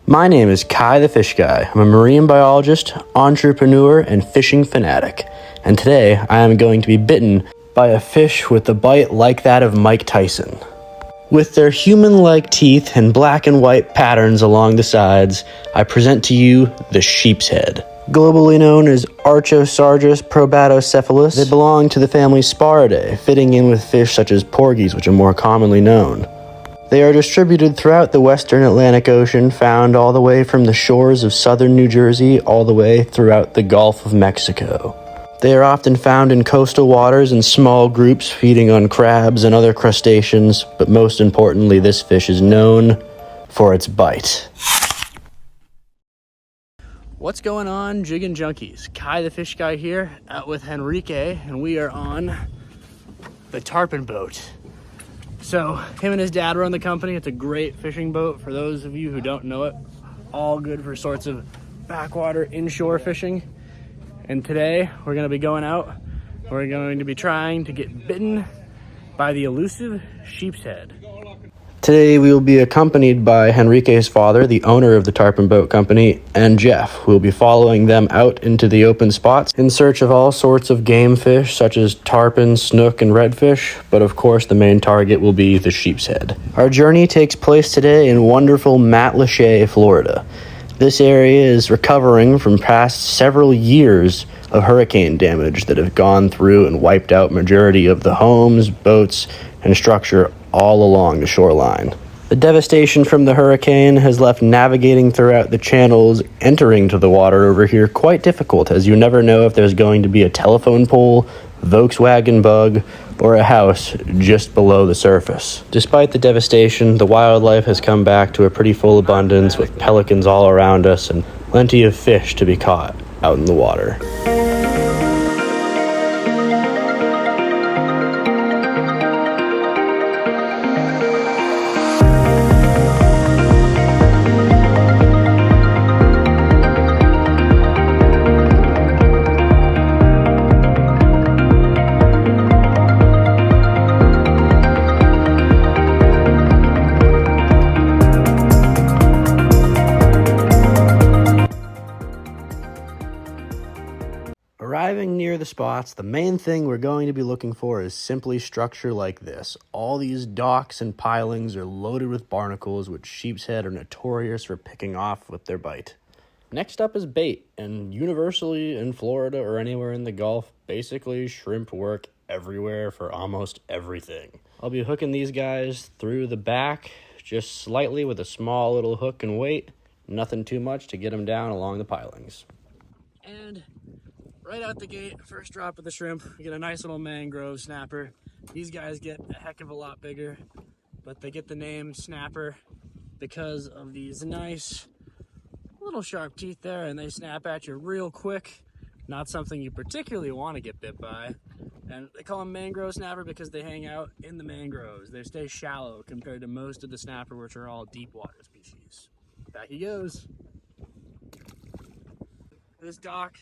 My name is Kai the Fish Guy. I'm a marine biologist, entrepreneur, and fishing fanatic. And today I am going to be bitten by a fish with a bite like that of Mike Tyson. With their human-like teeth and black and white patterns along the sides, I present to you the sheepshead. Globally known as Archosargus probatocephalus, they belong to the family Sparidae, fitting in with fish such as porgies, which are more commonly known. They are distributed throughout the western Atlantic Ocean, found all the way from the shores of southern New Jersey all the way throughout the Gulf of Mexico. They are often found in coastal waters in small groups, feeding on crabs and other crustaceans, but most importantly, this fish is known for its bite. What's going on, jigging junkies? Kai the Fish Guy here, out with Henrique, and we are on the tarpon boat. So him and his dad run the company. It's a great fishing boat for those of you who don't know it. All good for sorts of backwater inshore fishing. And today we're going to be going out. We're going to be trying to get bitten by the elusive sheepshead. Today we will be accompanied by Henrique's father, the owner of the tarpon boat company, and Jeff. We'll be following them out into the open spots in search of all sorts of game fish such as tarpon, snook, and redfish, but of course the main target will be the sheepshead. Our journey takes place today in wonderful Matlacha, Florida. This area is recovering from past several years of hurricane damage that have gone through and wiped out majority of the homes, boats, and structure all along the shoreline. The devastation from the hurricane has left navigating throughout the channels entering to the water over here quite difficult, as you never know if there's going to be a telephone pole, Volkswagen bug, or a house just below the surface. Despite the devastation, the wildlife has come back to a pretty full abundance with pelicans all around us and plenty of fish to be caught out in the water. Arriving near the spots, the main thing we're going to be looking for is simply structure like this. All these docks and pilings are loaded with barnacles, which sheepshead are notorious for picking off with their bite. Next up is bait, and universally in Florida or anywhere in the Gulf, basically shrimp work everywhere for almost everything. I'll be hooking these guys through the back, just slightly with a small little hook and weight, nothing too much to get them down along the pilings. And right out the gate, first drop of the shrimp, we get a nice little mangrove snapper. These guys get a heck of a lot bigger, but they get the name snapper because of these nice little sharp teeth there, and they snap at you real quick. Not something you particularly want to get bit by. And they call them mangrove snapper because they hang out in the mangroves. They stay shallow compared to most of the snapper, which are all deep water species. Back he goes. This dock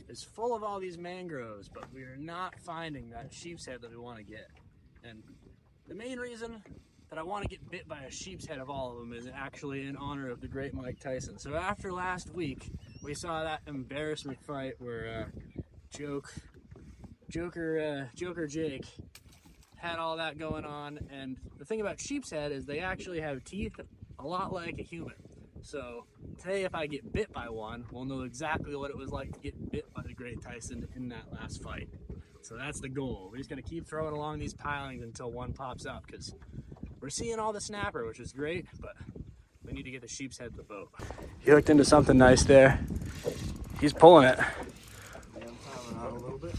is full of all these mangroves, but we are not finding that sheepshead that we want to get. And the main reason that I want to get bit by a sheepshead of all of them is actually in honor of the great Mike Tyson. So after last week, we saw that embarrassment fight where Joker Jake had all that going on. And the thing about sheepshead is they actually have teeth a lot like a human. So today, if I get bit by one, we'll know exactly what it was like to get bit by the great Tyson in that last fight. So that's the goal. We're just gonna keep throwing along these pilings until one pops up, because we're seeing all the snapper, which is great, but we need to get the sheepshead to the boat. He hooked into something nice there. He's pulling it. Yeah, I'm piling out a little bit.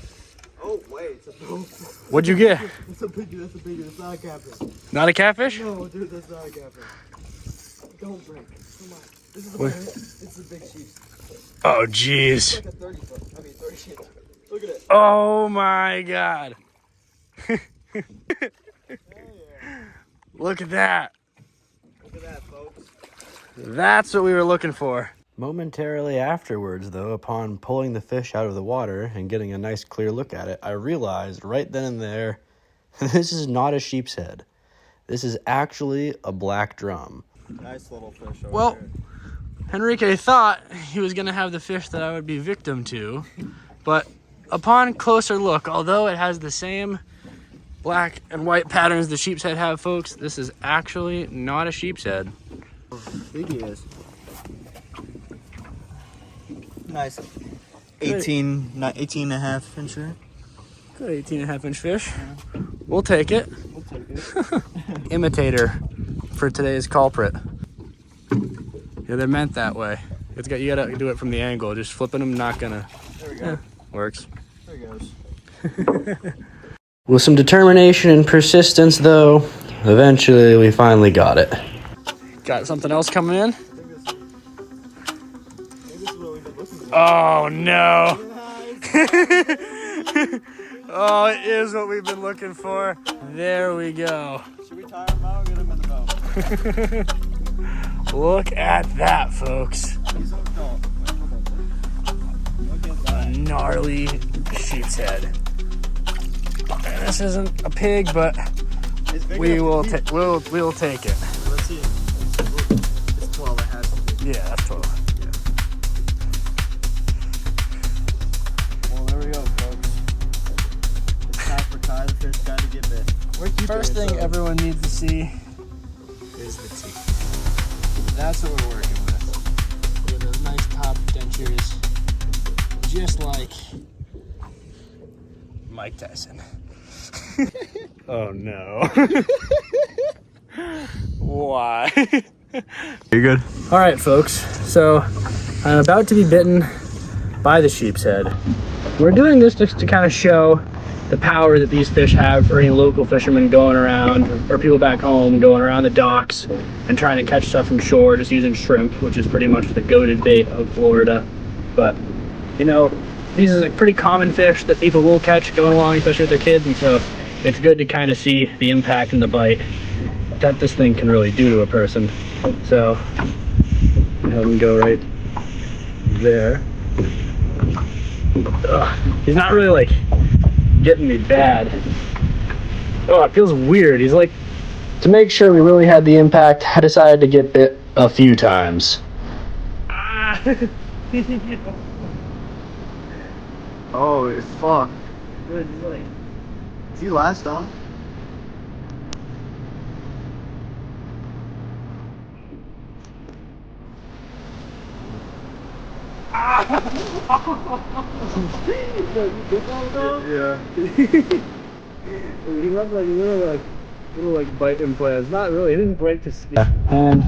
Oh wait, it's a boat. What'd you get? That's a big, it's not a catfish. Not a catfish? No, dude, that's not a catfish. Don't break. Come on. This is it's a big sheep. Oh, jeez. It's like a 30 sheep. Look at it. Oh my God. Oh, yeah. Look at that. Look at that, folks. That's what we were looking for. Momentarily afterwards, though, upon pulling the fish out of the water and getting a nice clear look at it, I realized right then and there, this is not a sheepshead. This is actually a black drum. Nice little fish over Well, there. Enrique thought he was gonna have the fish that I would be victim to, but upon closer look, although it has the same black and white patterns the sheepshead have, folks, this is actually not a sheepshead. How big he is. Nice. 18 and a half incher. Good 18.5-inch fish. We'll take it. We'll take it. Imitator for today's culprit. Yeah, they're meant that way. You gotta do it from the angle. Just flipping them, not gonna. There we go. Yeah, works. There he goes. With some determination and persistence, though, eventually we finally got it. Got something else coming in? Oh no! Oh, it is what we've been looking for. There we go. Should we tie him out or get him in the boat? Look at that, folks. He's hooked up. Look at that. Gnarly sheepshead. And this isn't a pig, but we'll take it. Let's see. It's 12. It has to be. Yeah, that's 12. Well, there we go, folks. It's time for Ty the fish guy to get bit. First thing everyone needs to see is the teeth. That's what we're working with. Look at those nice top dentures, just like Mike Tyson. Oh no. Why? You're good. All right, folks. So I'm about to be bitten by the sheepshead. We're doing this just to kind of show the power that these fish have for any local fishermen going around, or people back home going around the docks and trying to catch stuff from shore just using shrimp, which is pretty much the go-to bait of Florida. But you know, these are like pretty common fish that people will catch going along, especially with their kids, and so it's good to kind of see the impact and the bite that this thing can really do to a person. So have him go right there. Ugh. He's not really like getting me bad. Oh, it feels weird. He's like, to make sure we really had the impact, I decided to get bit a few times. Ah. Oh, it's fuck. Good. Is he last on? Yeah. He left like little bite implants. Not really. He didn't break the skin. And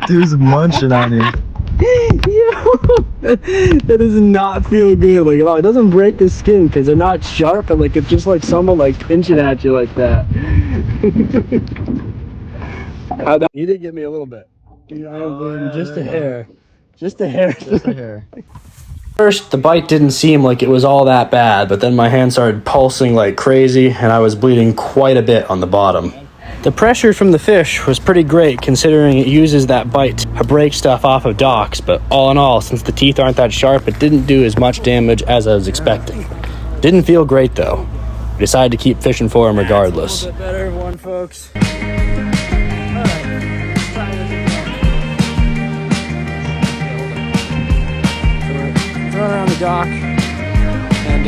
Dude's munching on you. that does not feel good. Like, it doesn't break the skin because they're not sharp, and like it's just like someone like pinching at you like that. You did get me a little bit. Just a hair. Just a hair. Just a hair. First, the bite didn't seem like it was all that bad, but then my hand started pulsing like crazy, and I was bleeding quite a bit on the bottom. The pressure from the fish was pretty great, considering it uses that bite to break stuff off of docks, but all in all, since the teeth aren't that sharp, it didn't do as much damage as I was expecting. Didn't feel great, though. I decided to keep fishing for him regardless. A little bit better one, folks. Run around the dock, and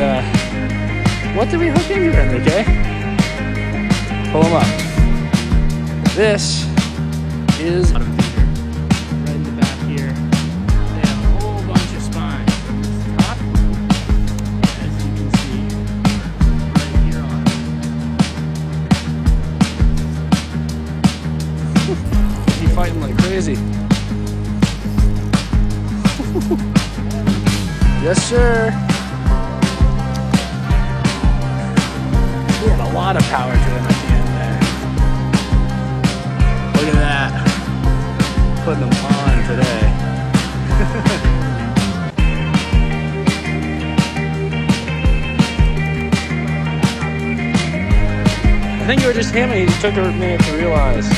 what did we hook into, Enrique? Pull him up. This is right in the back here. They have a whole bunch of spines from this top, as you can see right here on. He's fighting like crazy. Yes, sir. He had a lot of power to him at the end there. Look at that. Putting them on today. I think you were just him and he just took a minute to realize.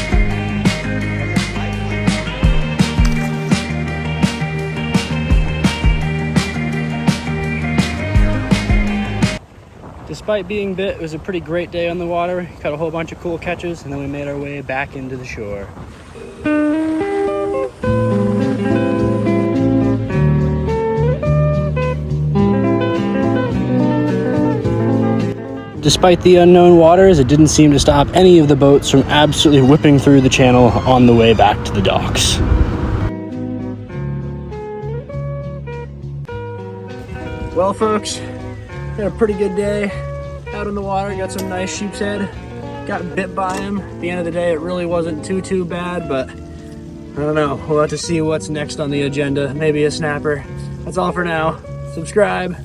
To Despite being bit, it was a pretty great day on the water. Caught a whole bunch of cool catches, and then we made our way back into the shore. Despite the unknown waters, it didn't seem to stop any of the boats from absolutely whipping through the channel on the way back to the docks. Well, folks, had a pretty good day out in the water. Got some nice sheepshead. Got bit by him. At the end of the day, it really wasn't too bad, but I don't know. We'll have to see what's next on the agenda. Maybe a snapper. That's all for now. Subscribe.